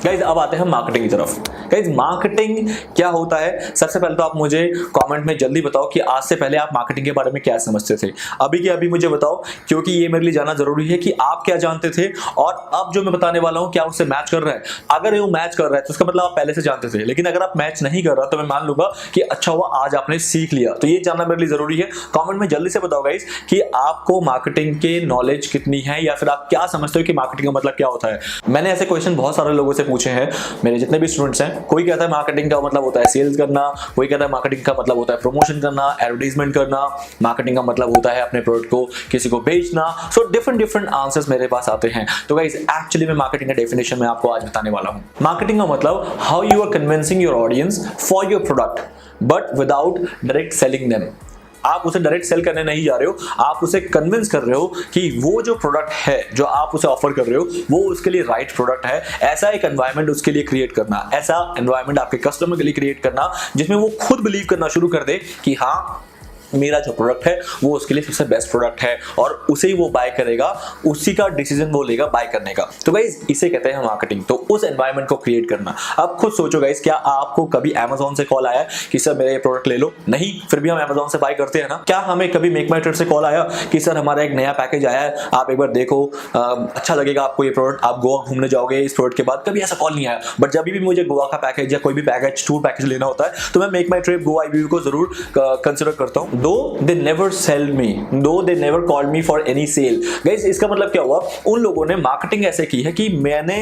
Guys अब आते हैं मार्केटिंग की तरफ। गाइज मार्केटिंग क्या होता है, सबसे पहले तो आप मुझे कमेंट में जल्दी बताओ कि आज से पहले आप मार्केटिंग के बारे में क्या समझते थे। अभी के अभी मुझे बताओ, क्योंकि ये मेरे लिए जानना जरूरी है कि आप क्या जानते थे और अब जो मैं बताने वाला हूं क्या उससे मैच कर रहा है। अगर वो मैच कर रहा है तो उसका मतलब आप पहले से जानते थे, लेकिन अगर आप मैच नहीं कर रहा तो मैं मान लूंगा कि अच्छा हुआ आज आपने सीख लिया। तो ये जानना मेरे लिए जरूरी है। कमेंट में जल्दी से बताओ गाइज कि आपको मार्केटिंग के नॉलेज कितनी है, या फिर आप क्या समझते हो कि मार्केटिंग का मतलब क्या होता है। मैंने ऐसे क्वेश्चन बहुत सारे लोगों से पूछे हैं, मेरे जितने भी स्टूडेंट्स हैं। कोई कहता है मार्केटिंग का मतलब होता है सेल्स करना, कोई कहता है मार्केटिंग का मतलब होता है प्रमोशन करना, एडवर्टाइजमेंट करना, मार्केटिंग का मतलब होता है अपने प्रोडक्ट को किसी को बेचना। सो डिफरेंट आंसर्स मेरे पास आते हैं। तो गाइस एक्चुअली मैं मार्केटिंग का डेफिनेशन मैं आपको आज बताने वाला हूं। मार्केटिंग का मतलब how you are convincing your audience for your product but without direct selling them. आप उसे डायरेक्ट सेल करने नहीं जा रहे हो, आप उसे कन्विंस कर रहे हो कि वो जो प्रोडक्ट है जो आप उसे ऑफर कर रहे हो वो उसके लिए राइट प्रोडक्ट है। ऐसा एक एनवायरनमेंट उसके लिए क्रिएट करना, ऐसा एनवायरनमेंट आपके कस्टमर के लिए क्रिएट करना जिसमें वो खुद बिलीव करना शुरू कर दे कि हाँ मेरा जो प्रोडक्ट है वो उसके लिए सबसे बेस्ट प्रोडक्ट है और उसे ही वो बाय करेगा, उसी का डिसीजन वो लेगा बाय करने का। तो गाइस इसे कहते हैं मार्केटिंग। तो उस एनवायरनमेंट को क्रिएट करना। अब खुद सोचो गाइस, क्या आपको कभी Amazon से कॉल आया कि सर मेरा ये प्रोडक्ट ले लो? नहीं, फिर भी हम Amazon से बाय करते हैं ना। क्या हमें कभी मेक माई ट्रिप से कॉल आया कि सर हमारा एक नया पैकेज आया है, आप एक बार देखो, अच्छा लगेगा आपको ये प्रोडक्ट, आप गोवा घूमने जाओगे इस प्रोडक्ट के बाद? कभी ऐसा कॉल नहीं आया। बट जब भी मुझे गोवा का पैकेज या कोई भी पैकेज, टूर पैकेज लेना होता है तो मैं मेक माई ट्रिप गोवा IBU को जरूर कंसिडर करता हूँ। दो they never sell me, though they never called me for any sale। Guys इसका मतलब क्या हुआ, उन लोगों ने मार्केटिंग ऐसे की है कि मैंने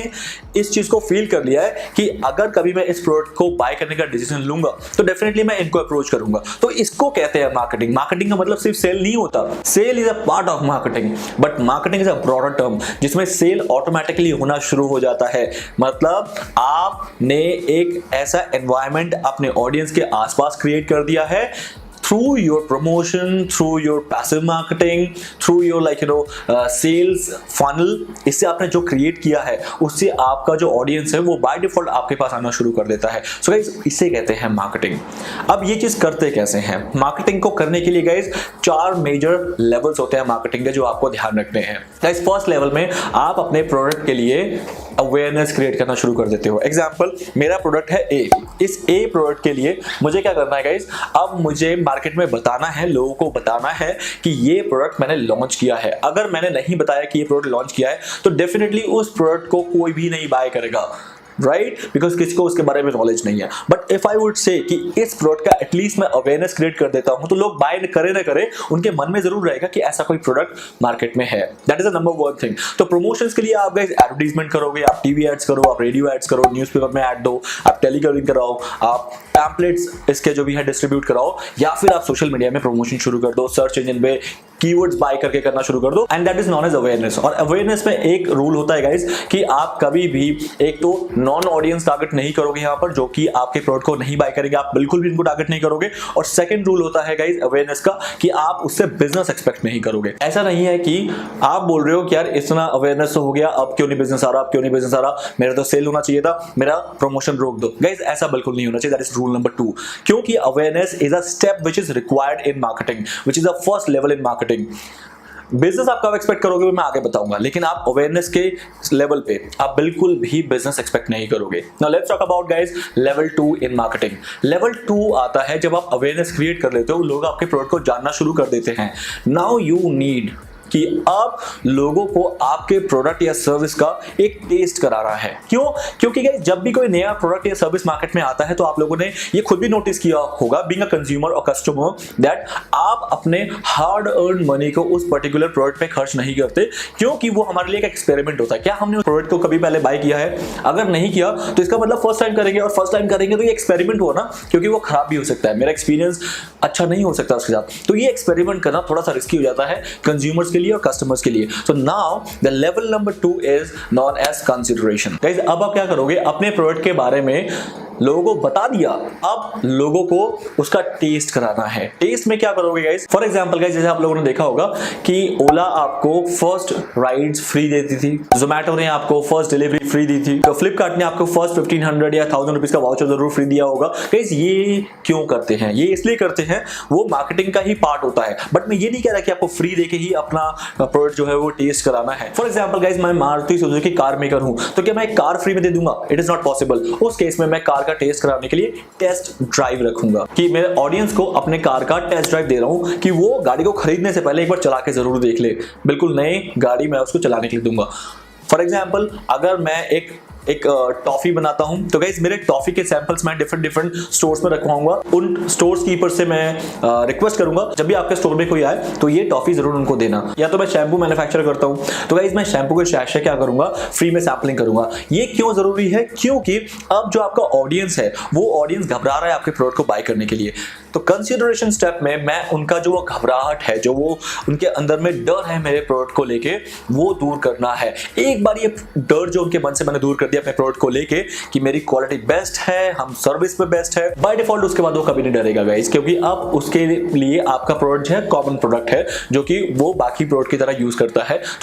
इस चीज को फील कर लिया है कि अगर कभी मैं इस प्रोडक्ट को बाय करने का डिसीजन लूंगा तो डेफिनेटली मैं इनको अप्रोच करूंगा। तो इसको कहते हैं मार्केटिंग। मार्केटिंग का मतलब सिर्फ सेल नहीं होता, sale is a part of marketing, but marketing is a broader term जिसमें सेल ऑटोमेटिकली होना शुरू हो जाता है। मतलब आपने एक ऐसा एनवायरनमेंट अपने ऑडियंस के आसपास क्रिएट कर दिया है through your promotion, through your passive marketing, through your sales funnel। इससे आपने जो क्रिएट किया है उससे आपका जो ऑडियंस है वो बाय डिफॉल्ट आपके पास आना शुरू कर देता है। सो गाइस इसे कहते हैं मार्केटिंग। अब ये चीज करते कैसे हैं? मार्केटिंग को करने के लिए गाइस 4 मेजर लेवल्स होते हैं मार्केटिंग के जो आपको ध्यान रखने हैं। गाइस फर्स्ट लेवल में आप अपने प्रोडक्ट के लिए अवेयरनेस क्रिएट करना शुरू कर देते हो। एग्जाम्पल, मेरा प्रोडक्ट है ए। इस ए प्रोडक्ट के लिए मुझे क्या करना है गाइस, अब मुझे मार्केट में बताना है, लोगों को बताना है कि ये प्रोडक्ट मैंने लॉन्च किया है। अगर मैंने नहीं बताया कि ये प्रोडक्ट लॉन्च किया है तो डेफिनेटली उस प्रोडक्ट को कोई भी नहीं बाय करेगा, राइट? बिकॉज किसी को उसके बारे में नॉलेज नहीं है। But if I would say कि इस प्रोडक्ट का एटलीस्ट मैं अवेयरनेस क्रिएट कर देता हूं तो लोग बाय करे ना करे, उनके मन में जरूर रहेगा कि ऐसा कोई प्रोडक्ट मार्केट में है। That is the number 1 thing. तो प्रमोशंस के लिए आप गाइस एडवर्टाइजमेंट करोगे, आप टीवी एड्स करो, आप रेडियो एड्स करो, न्यूज़पेपर में ऐड दो, आप टेलीकॉलिंग कराओ, आप पैम्पलेट्स इसके जो भी है डिस्ट्रीब्यूट कराओ, या फिर आप सोशल मीडिया में प्रमोशन शुरू कर दो, सर्च इंजन पे कीवर्ड्स बाय करके करना शुरू कर दो। And that is known as awareness. और अवेयरनेस में एक रूल होता है गाइस कि आप कभी भी एक तो नॉन ऑडियंस टारगेट नहीं करोगे यहाँ पर, जो कि आपके प्रोडक्ट को नहीं बाय करेंगे, आप बिल्कुल भी इनको टारगेट नहीं करोगे। और सेकंड रूल होता है गाइस अवेयरनेस का कि आप उससे बिजनेस एक्सपेक्ट नहीं करोगे। ऐसा नहीं है कि आप बोल रहे हो कि यार इतना अवेयरनेस तो हो गया, अब क्यों नहीं बिजनेस आ रहा, अब क्यों नहीं बिजनेस आ रहा, मेरा तो सेल होना चाहिए था, मेरा प्रमोशन रोक दो। गाइस ऐसा बिल्कुल नहीं होना चाहिए। That is rule number 2। क्योंकि awareness is a step which is required in marketing, which is the first level in marketing. Business आप कब एक्सपेक्ट करोगे मैं आगे बताऊंगा, लेकिन आप अवेयरनेस के लेवल पे आप बिल्कुल भी बिजनेस एक्सपेक्ट नहीं करोगे। Now let's talk about guys level 2 in marketing. Level 2 आता है जब आप अवेयरनेस क्रिएट कर लेते हो, लोग आपके प्रोडक्ट को जानना शुरू कर देते हैं। नाउ यू नीड कि अब लोगों को आपके प्रोडक्ट या सर्विस का एक टेस्ट कराना है। क्यों? क्योंकि गाइस जब भी कोई नया प्रोडक्ट या सर्विस मार्केट में आता है तो आप लोगों ने ये खुद भी नोटिस किया होगा, बीइंग अ कंज्यूमर और कस्टमर, दैट आप अपने हार्ड अर्न मनी को उस पर्टिकुलर प्रोडक्ट पे खर्च नहीं करते, क्योंकि वो हमारे लिए एक एक्सपेरिमेंट होता है। क्या हमने उस प्रोडक्ट को कभी पहले बाय किया है? अगर नहीं किया तो इसका मतलब फर्स्ट टाइम करेंगे, और फर्स्ट टाइम करेंगे तो ये एक्सपेरिमेंट हुआ ना, क्योंकि वो खराब भी हो सकता है, मेरा एक्सपीरियंस अच्छा नहीं हो सकता उसके साथ। तो ये एक्सपेरिमेंट करना थोड़ा सा रिस्की हो जाता है कंज्यूमर्स के लिए और कस्टमर्स के लिए। So now the level number 2 is known as consideration. Guys, अब आप क्या करोगे, अपने प्रोडक्ट के बारे में लोगों को बता दिया, अब लोगों को उसका टेस्ट कराना है। टेस्ट में क्या करोगे गाइस? फॉर एग्जांपल गाइस, जैसे आप लोगों ने देखा होगा कि ओला आपको फर्स्ट राइड्स फ्री देती थी, जोमैटो ने आपको फर्स्ट डिलीवरी फ्री दी थी, तो फ्लिपकार्ट ने आपको फर्स्ट 1500 या 1000 रुपीज का वाउचर जरूर फ्री दिया होगा। गाइस ये क्यों करते हैं? ये इसलिए करते हैं, वो मार्केटिंग का ही पार्ट होता है। बट मैं ये नहीं कह रहा कि आपको फ्री देके ही अपना प्रोडक्ट जो है वो टेस्ट कराना है। फॉर एग्जांपल गाइस, मैं मारुति सुजुकी कार मेकर हूं, तो क्या मैं एक कार फ्री में दे दूंगा? It is not possible. उस केस में मैं कार का टेस्ट कराने के लिए टेस्ट ड्राइव रखूंगा कि मेरे ऑडियंस को अपने कार का टेस्ट ड्राइव दे रहा हूं कि वो गाड़ी को खरीदने से पहले एक बार चला के जरूर देख ले। बिल्कुल नई गाड़ी मैं उसको चलाने के लिए दूंगा। फॉर एग्जाम्पल, अगर मैं एक टॉफी बनाता हूं, तो गाइस मेरे टॉफी के सैंपल्स मैं डिफरेंट स्टोर्स में रखवाऊंगा। उन स्टोर्स कीपर से मैं रिक्वेस्ट करूंगा जब भी आपके स्टोर में कोई आए तो ये टॉफी जरूर उनको देना। या तो मैं शैम्पू मैन्युफैक्चर करता हूं, तो गाइस मैं शैम्पू के शैशे क्या करूंगा, फ्री में सैम्पलिंग करूंगा। ये क्यों जरूरी है? क्योंकि अब जो आपका ऑडियंस है वो ऑडियंस घबरा रहा है आपके प्रोडक्ट को बाय करने के लिए, तो कंसिडरेशन स्टेप में मैं उनका जो वो घबराहट है, जो वो उनके अंदर में डर है मेरे प्रोडक्ट को लेके, वो दूर करना है। एक बार ये डर जो उनके मन से मैंने दूर कर दिया अपने प्रोडक्ट को लेके कि मेरी क्वालिटी बेस्ट है, हम सर्विस पे बेस्ट है, बाय डिफॉल्ट उसके बाद वो कभी नहीं डरेगा गाइस, क्योंकि अब उसके लिए आपका प्रोडक्ट जो है कॉमन प्रोडक्ट है जो कि वो बाकी प्रोडक्ट की तरह यूज करता है। तो